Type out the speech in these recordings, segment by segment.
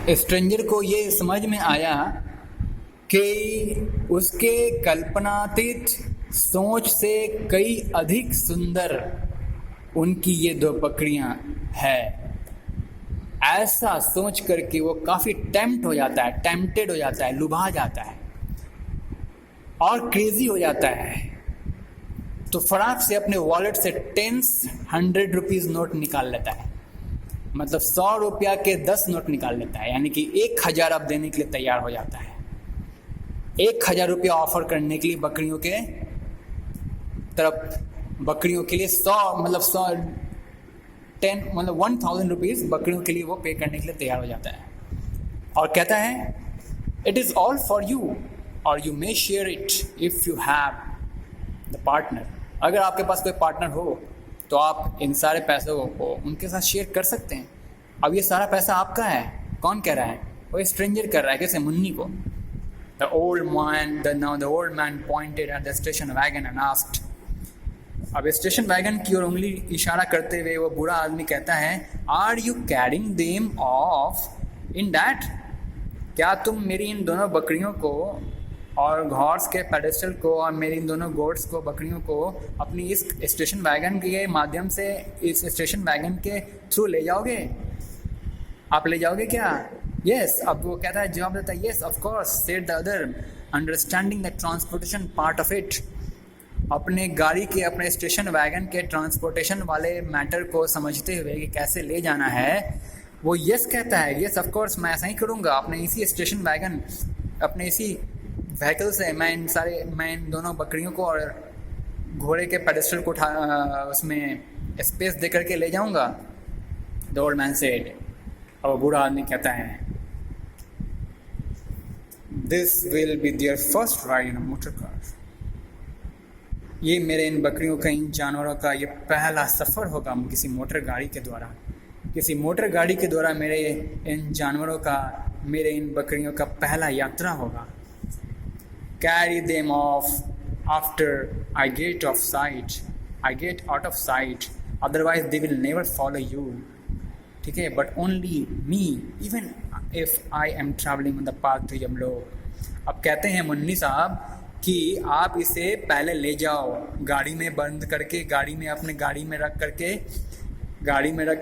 Stranger को ये समझ में आया कि उसके कल्पनातीत सोच से कई अधिक सुंदर उनकी ये दो बकरियां हैं। ऐसा सोच करके वो काफ़ी टेम्प्टेड हो जाता है, लुभा जाता है और क्रेजी हो जाता है। तो फटाक से अपने वॉलेट से 100 रुपीज़ नोट निकाल लेता है, मतलब 100 रुपया के 10 नोट निकाल लेता है, यानी कि 1000 अब देने के लिए तैयार हो जाता है। 1000 रुपया ऑफर करने के लिए बकरियों के तरफ, बकरियों के लिए 1000 रुपीज़ बकरियों के लिए वो पे करने के लिए तैयार हो जाता है और कहता है it is all for you और you may share it if you have the partner. अगर आपके पास कोई पार्टनर हो तो आप इन सारे पैसों को उनके साथ शेयर कर सकते हैं। अब ये सारा पैसा आपका है। कौन कह रहा है? वो स्ट्रेंजर कर रहा है। कैसे? मुन्नी को। The old man pointed at the station wagon and asked. अब स्टेशन वैगन की ओर उंगली इशारा करते हुए वो बूढ़ा आदमी कहता है are you carrying them off in that? क्या तुम मेरी इन दोनों बकरियों को और हॉर्स के पेडेस्टल को और मेरी इन दोनों गोट्स को, बकरियों को अपनी इस स्टेशन वैगन के माध्यम से, इस स्टेशन वैगन के थ्रू ले जाओगे? आप ले जाओगे क्या? यस। अब वो कहता है, जवाब देता है, yes of course said the other understanding the transportation part of it. अपने गाड़ी के, अपने स्टेशन वैगन के ट्रांसपोर्टेशन वाले मैटर को समझते हुए कि कैसे ले जाना है, वो यस कहता है, यस ऑफ कोर्स मैं ऐसा ही करूँगा। अपने इसी स्टेशन वैगन, अपने इसी व्हीकल से मैं इन दोनों बकरियों को और घोड़े के पेडेस्टल को उसमें स्पेस दे करके ले जाऊँगा। The old man said. और बूढ़ा आदमी कहता है this will be their first ride in a motor car. ये मेरे इन बकरियों का, इन जानवरों का ये पहला सफ़र होगा किसी मोटर गाड़ी के द्वारा। किसी मोटर गाड़ी के द्वारा मेरे इन जानवरों का, मेरे इन बकरियों का पहला यात्रा होगा। Carry them off after I get out of sight otherwise they will never follow you. ठीक है, but only me even if I am travelling on the path to Yamlok. अब कहते हैं मुन्नी साहब कि आप इसे पहले ले जाओ, गाड़ी में बंद करके, गाड़ी में अपने गाड़ी में रख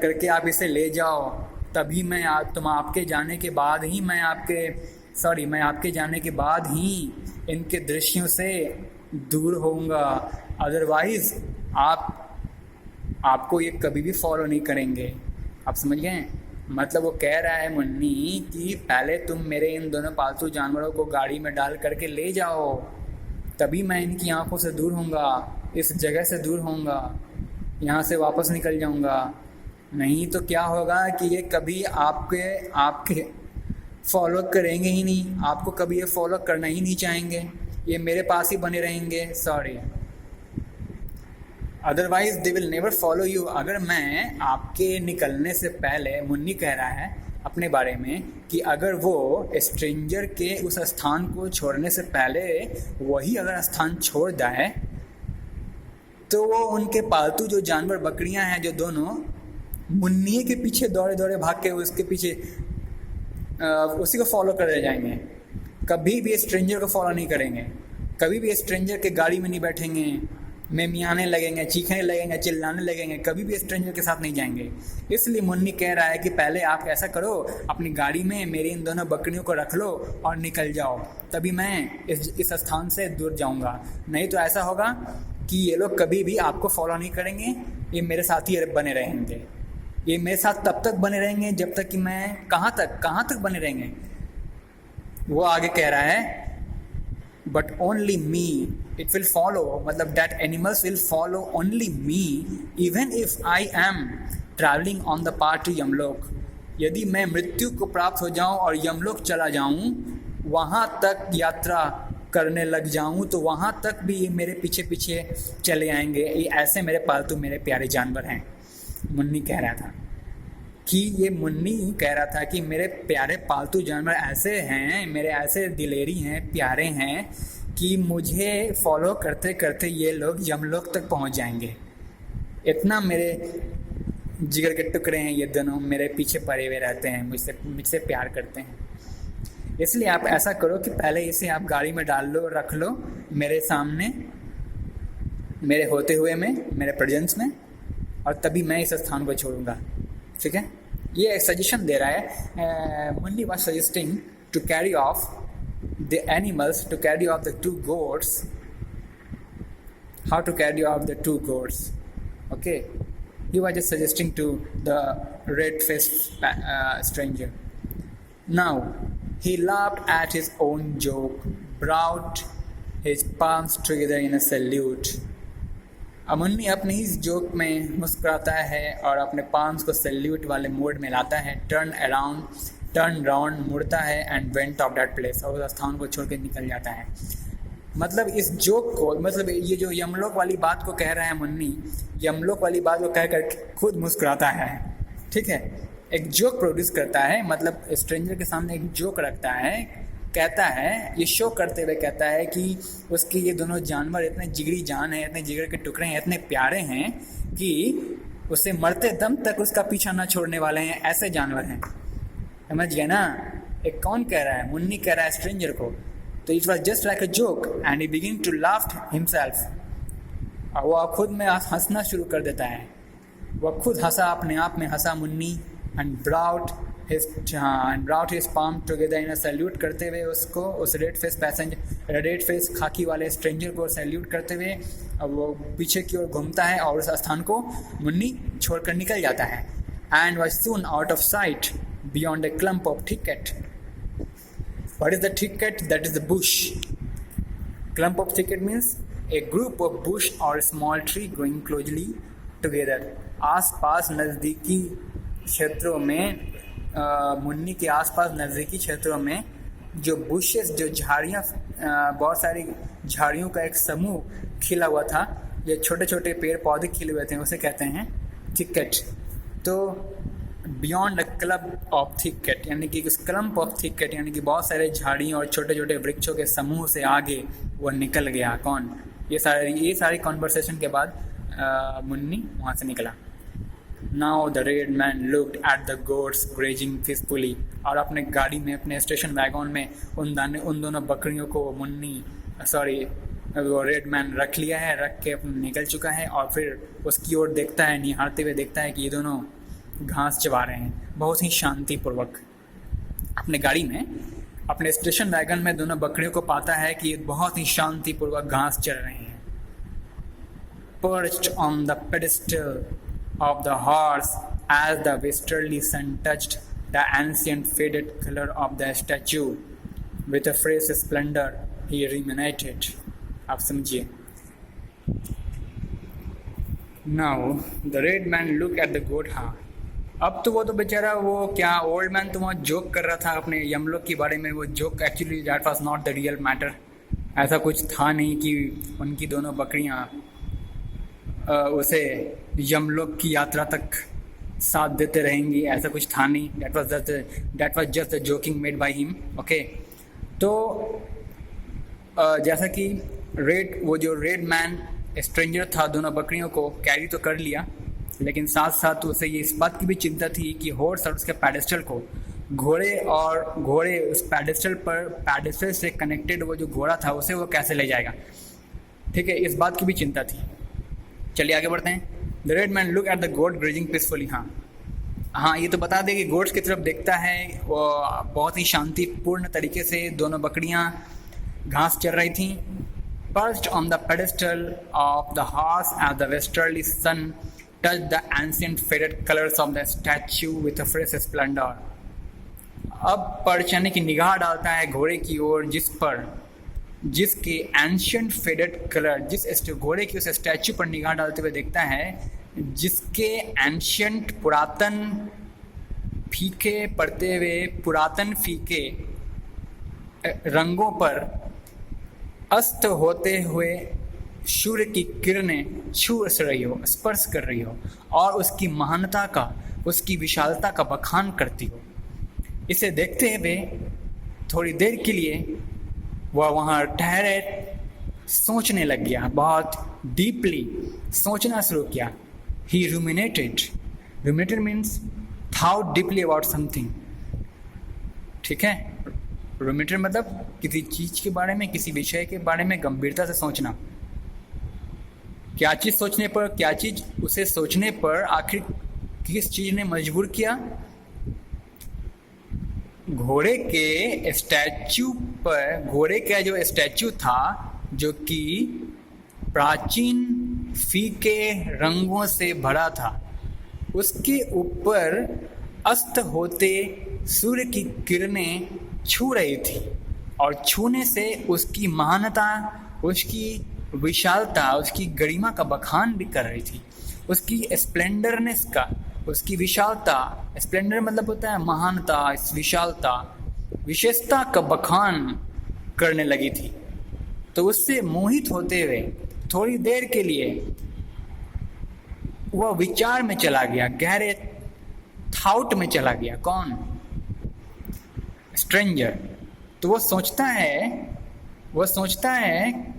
करके आप इसे ले जाओ। तभी मैं आपके जाने के बाद ही मैं आपके जाने के बाद ही इनके दृश्यों से दूर होऊंगा। अदरवाइज आपको ये कभी भी फॉलो नहीं करेंगे। आप समझ गए? मतलब वो कह रहा है मुन्नी कि पहले तुम मेरे इन दोनों पालतू जानवरों को गाड़ी में डाल करके ले जाओ, तभी मैं इनकी आंखों से दूर होऊंगा, इस जगह से दूर होऊंगा, यहाँ से वापस निकल जाऊंगा। नहीं तो क्या होगा कि ये कभी आपके फॉलो करेंगे ही नहीं, आपको कभी ये फॉलो करना ही नहीं चाहेंगे, ये मेरे पास ही बने रहेंगे। Sorry, otherwise they will never follow you. अगर मैं आपके निकलने से पहले, मुन्नी कह रहा है अपने बारे में कि अगर वो स्ट्रेंजर के उस स्थान को छोड़ने से पहले वही अगर स्थान छोड़ जाए तो वो उनके पालतू जो जानवर बकरियां हैं, जो दोनों मुन्नी के पीछे दौड़े भाग के उसके पीछे उसी को फॉलो कर जाएंगे। कभी भी स्ट्रेंजर को फॉलो नहीं करेंगे, कभी भी स्ट्रेंजर के गाड़ी में नहीं बैठेंगे, मियाने लगेंगे, चीखने लगेंगे, चिल्लाने लगेंगे, कभी भी स्ट्रेंजर के साथ नहीं जाएंगे। इसलिए मुन्नी कह रहा है कि पहले आप ऐसा करो, अपनी गाड़ी में मेरी इन दोनों बकरियों को रख लो और निकल जाओ, तभी मैं इस स्थान से दूर जाऊंगा। नहीं तो ऐसा होगा कि ये लोग कभी भी आपको फॉलो नहीं करेंगे, ये मेरे साथ ही बने रहेंगे। ये मेरे साथ तब तक बने रहेंगे जब तक कि मैं कहाँ तक बने रहेंगे। वो आगे कह रहा है but only me it will follow, मतलब that animals will follow only me even if I am travelling on the path to Yamlok. यदि मैं मृत्यु को प्राप्त हो जाऊं और यमलोक चला जाऊं, वहां तक यात्रा करने लग जाऊं, तो वहां तक भी ये मेरे पीछे पीछे चले आएंगे। ये ऐसे मेरे पालतू, मेरे प्यारे जानवर हैं। मुन्नी कह रहा था कि मेरे प्यारे पालतू जानवर ऐसे हैं, मेरे ऐसे दिलेरी हैं, प्यारे हैं कि मुझे फॉलो करते करते ये लोग यमलोक तक पहुंच जाएंगे। इतना मेरे जिगर के टुकड़े हैं ये दोनों, मेरे पीछे पड़े हुए रहते हैं, मुझसे प्यार करते हैं। इसलिए आप ऐसा करो कि पहले इसे आप गाड़ी में डाल लो, रख लो मेरे सामने, मेरे होते हुए में, मेरे प्रेजेंस में, और तभी मैं इस स्थान को छोड़ूंगा। ठीक है, ये एक सजेशन दे रहा है। Munni was suggesting to carry off the animals, to carry off the 2 goats, how to carry off the 2 goats. Okay, he was just suggesting to the red-faced stranger. Now he laughed at his own joke, brought his palms together in a salute. Munni अपनी इस joke में मुस्कुराता है और अपने palms को salute वाले mode में लाता है। टर्न राउंड मुड़ता है and went of that place, और उस स्थान को छोड़ के निकल जाता है। मतलब इस जोक को, मतलब ये जो यमलोक वाली बात को कह रहा है मुन्नी, यमलोक वाली बात को कह कर खुद मुस्कुराता है। ठीक है, एक जोक प्रोड्यूस करता है, मतलब स्ट्रेंजर के सामने एक जोक रखता है, कहता है, ये शो करते हुए कहता है कि उसके ये दोनों जानवर इतने जिगरी जान है, इतने जिगर के टुकड़े हैं, इतने प्यारे हैं कि उसे मरते दम तक उसका पीछा न छोड़ने वाले हैं, ऐसे जानवर हैं। समझ गए ना? एक कौन कह रहा है? मुन्नी कह रहा है स्ट्रेंजर को। तो it was just like a joke and he begin to laugh himself. और वह खुद में हंसना शुरू कर देता है। वह खुद हंसा, अपने आप में हंसा Munni, and brought his palm together in a salute करते हुए उसको, उस रेड फेस खाकी वाले स्ट्रेंजर को सैल्यूट करते हुए अब वो पीछे की ओर घूमता है और उस स्थान को मुन्नी छोड़कर निकल जाता है। And was soon out of site beyond a clump of thicket. What is the thicket? That is the bush. Clump of thicket means a group of bush or small tree growing closely together. आसपास नज़दीकी क्षेत्रों में, मुन्नी के आसपास नज़दीकी क्षेत्रों में जो बुशेस, जो झाड़ियाँ, बहुत सारी झाड़ियों का एक समूह खिला हुआ था, ये छोटे छोटे पेड़ पौधे खिले हुए थे, उसे कहते हैं थिकेट। तो beyond a club of thicket, यानी कि उस क्लम्प ऑफ थिकेट, यानी कि बहुत सारे झाड़ियों और छोटे छोटे वृक्षों के समूह से आगे वो निकल गया। कौन? ये सारी कॉन्वर्सेशन के बाद मुन्नी वहाँ से निकला। Now the red man looked at the goats grazing peacefully. और अपने गाड़ी में, अपने स्टेशन वैगन में उन दोनों बकरियों को वो रेड मैन रख लिया है, रख के निकल चुका है। और फिर उसकी ओर देखता है, निहारते हुए देखता है कि ये दोनों घास चबा रहे हैं, बहुत ही शांतिपूर्वक। अपने गाड़ी में, अपने स्टेशन वैगन में दोनों बकरियों को पाता है कि ये बहुत ही शांतिपूर्वक घास चर रहे हैं। Perched on the pedestal of the horse as the westerly sun touched the ancient faded color of the statue with a fresh splendor, he ruminated. आप समझिए। Now the red man looked at the goat. हाँ, अब तो वो तो बेचारा, वो क्या ओल्ड मैन तो वहाँ जोक कर रहा था अपने यमलोक के बारे में। वो joke actually that was not the real matter. ऐसा कुछ था नहीं कि उनकी दोनों बकरियाँ उसे यमलोक की यात्रा तक साथ देते रहेंगी, ऐसा कुछ था नहीं। That was just the joking made by him. Okay, तो जैसा कि वो जो रेड मैन स्ट्रेंजर था, दोनों बकरियों को कैरी तो कर लिया, लेकिन साथ साथ उसे ये इस बात की भी चिंता थी कि हॉर्स और उसके पैडेस्टल को, घोड़े उस पैडेस्टल से कनेक्टेड वो जो घोड़ा था उसे वो कैसे ले जाएगा। ठीक है, इस बात की भी चिंता थी। चलिए आगे बढ़ते हैं। The red man look at the goat grazing peacefully. हाँ, ये तो बता दें कि गोट्स की तरफ देखता है, वो बहुत ही शांतिपूर्ण तरीके से दोनों बकरियाँ घास चर रही थी। Perched on the pedestal of the horse as the westerly sun touched the ancient faded colors of the statue with a fresh splendor. अब पर्च यानी कि निगाह डालता है घोड़े की ओर, जिसके एंशियंट फेडेड कलर, जिस घोड़े की उस स्टैचू पर निगाह डालते हुए देखता है जिसके एंशियंट पुरातन फीके रंगों पर अस्त होते हुए सूर्य की किरणें स्पर्श कर रही हो और उसकी महानता का, उसकी विशालता का बखान करती हो। इसे देखते हुए थोड़ी देर के लिए वह वहाँ ठहरे सोचने लग गया, बहुत डीपली सोचना शुरू किया। ही रूमिनेटेड, Ruminated means thought deeply about something. ठीक है, ruminated मतलब किसी चीज के बारे में, किसी विषय के बारे में गंभीरता से सोचना। क्या चीज सोचने पर, क्या चीज उसे सोचने पर आखिर किस चीज ने मजबूर किया? घोड़े के स्टैचू पर, घोड़े का जो स्टैचू था जो कि प्राचीन फीके रंगों से भरा था, उसके ऊपर अस्त होते सूर्य की किरणें छू रही थी और छूने से उसकी महानता, उसकी विशालता, उसकी गरिमा का बखान भी कर रही थी। उसकी स्प्लेंडरनेस का, उसकी विशालता, स्प्लेंडर मतलब होता है महानता, विशालता, विशेषता का बखान करने लगी थी। तो उससे मोहित होते हुए थोड़ी देर के लिए वह विचार में चला गया, गहरे थाउट में चला गया। कौन? स्ट्रेंजर। तो वो सोचता है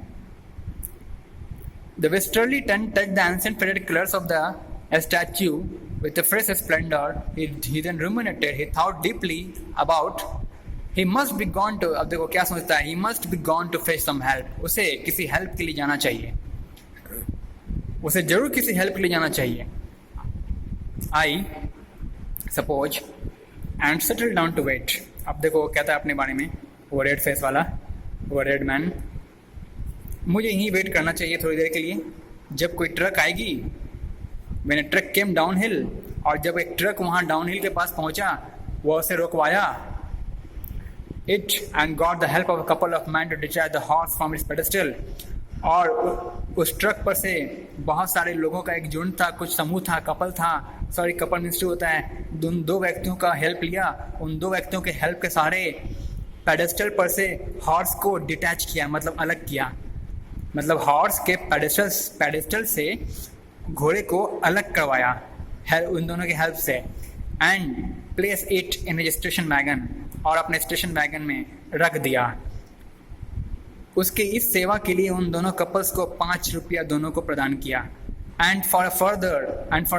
The westerly tent touched the ancient faded colors of the statue with a fresh splendor. He then ruminated. He thought deeply about. He must be gone to. अब देखो क्या सोचता है? He must be gone to fetch some help. उसे किसी help के लिए जाना चाहिए। उसे जरूर किसी हेल्प के लिए जाना चाहिए। I suppose and settled down to wait. अब देखो वो कहता है अपने बारे में, वो रेड फेस वाला, वो रेड मैन, मुझे यहीं वेट करना चाहिए थोड़ी देर के लिए। जब कोई ट्रक आएगी, मैंने ट्रक केम डाउन हिल, और जब एक ट्रक वहाँ डाउन हिल के पास पहुँचा, वो उसे रोकवाया। It and got the help of a couple of man to discharge the horse from its pedestal. और उस ट्रक पर से बहुत सारे लोगों का एक झुंड था, कुछ समूह था, कपल था, सॉरी कपल मीन्स टू होता है। दो व्यक्तियों का हेल्प लिया। उन दो व्यक्तियों के हेल्प के सहारे पेडेस्टल पर से हॉर्स को डिटैच किया, मतलब अलग किया, मतलब हॉर्स के पेडेस्टल से घोड़े को अलग करवाया उन दोनों की हेल्प से। And place it in A station wagon, और अपने स्टेशन वैगन में रख दिया। उसके इस सेवा के लिए उन दोनों कपल्स को 5 रुपया दोनों को प्रदान किया। And for a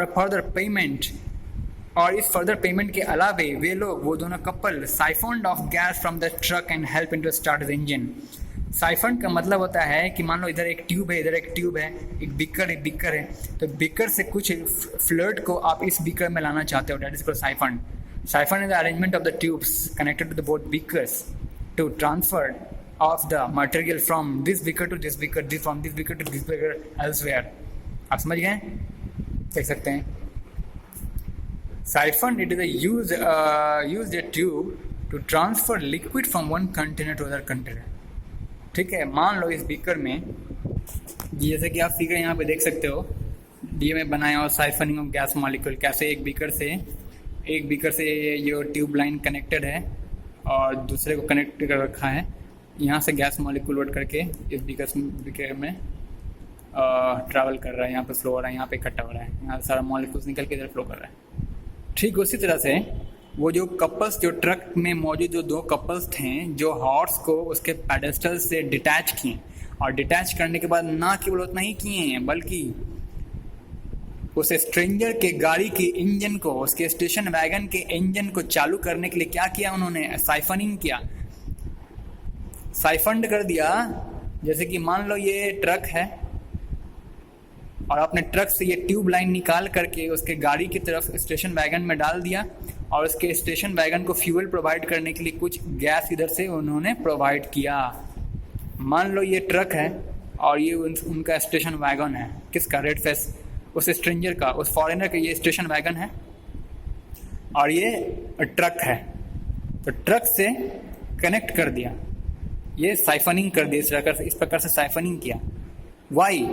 further payment, और इस फर्दर पेमेंट के अलावे वे लोग, वो दोनों couple, siphoned off gas from the truck and helping to start the engine. Siphon का मतलब होता है कि मान लो इधर एक ट्यूब है, इधर एक ट्यूब है, एक बीकर है, तो बीकर से कुछ फ्लूइड को आप इस बीकर में लाना चाहते हो, that is called siphon. Siphon is the arrangement of the tubes connected to the both beakers to transfer of the material from this beaker to this beaker, from this beaker to this beaker elsewhere. आप समझ गए? देख सकते हैं siphon, it is used a tube to transfer liquid from one container to other container. ठीक है, मान लो इस बीकर में, जैसे कि आप फिगर यहाँ पे देख सकते हो, ये मैं बनाया और साइफनिंग ऑफ गैस मॉलिक्यूल, कैसे एक बीकर से ये ट्यूब लाइन कनेक्टेड है और दूसरे को कनेक्ट कर रखा है। यहाँ से गैस मॉलिक्यूल लोड करके इस बीकर में ट्रैवल कर रहा है, यहाँ पे फ्लो हो रहा है, यहाँ पे इकट्ठा हो रहा है, यहाँ से सारा मॉलिक्यूल्स निकल के इधर फ्लो कर रहा है। ठीक उसी तरह से वो जो कपल्स, जो ट्रक में मौजूद जो 2 कपल्स थे, जो हॉर्स को उसके पेडेस्टल से डिटैच किए, और डिटैच करने के बाद ना केवल उतना ही किए हैं, बल्कि उस स्ट्रेंजर के गाड़ी के इंजन को, उसके स्टेशन वैगन के इंजन को चालू करने के लिए क्या किया उन्होंने? साइफनिंग किया, साइफंड कर दिया। जैसे कि मान लो ये ट्रक है और आपने ट्रक से ये ट्यूब लाइन निकाल करके उसके गाड़ी की तरफ स्टेशन वैगन में डाल दिया, और उसके स्टेशन वैगन को फ्यूल प्रोवाइड करने के लिए कुछ गैस इधर से उन्होंने प्रोवाइड किया। मान लो ये ट्रक है और ये उनका स्टेशन वैगन है, किसका? रेड फेस, उस स्ट्रेंजर का, उस फॉरेनर का ये स्टेशन वैगन है और ये ट्रक है। तो ट्रक से कनेक्ट कर दिया, ये साइफनिंग कर दिया, इस प्रकार से साइफनिंग किया। वाई?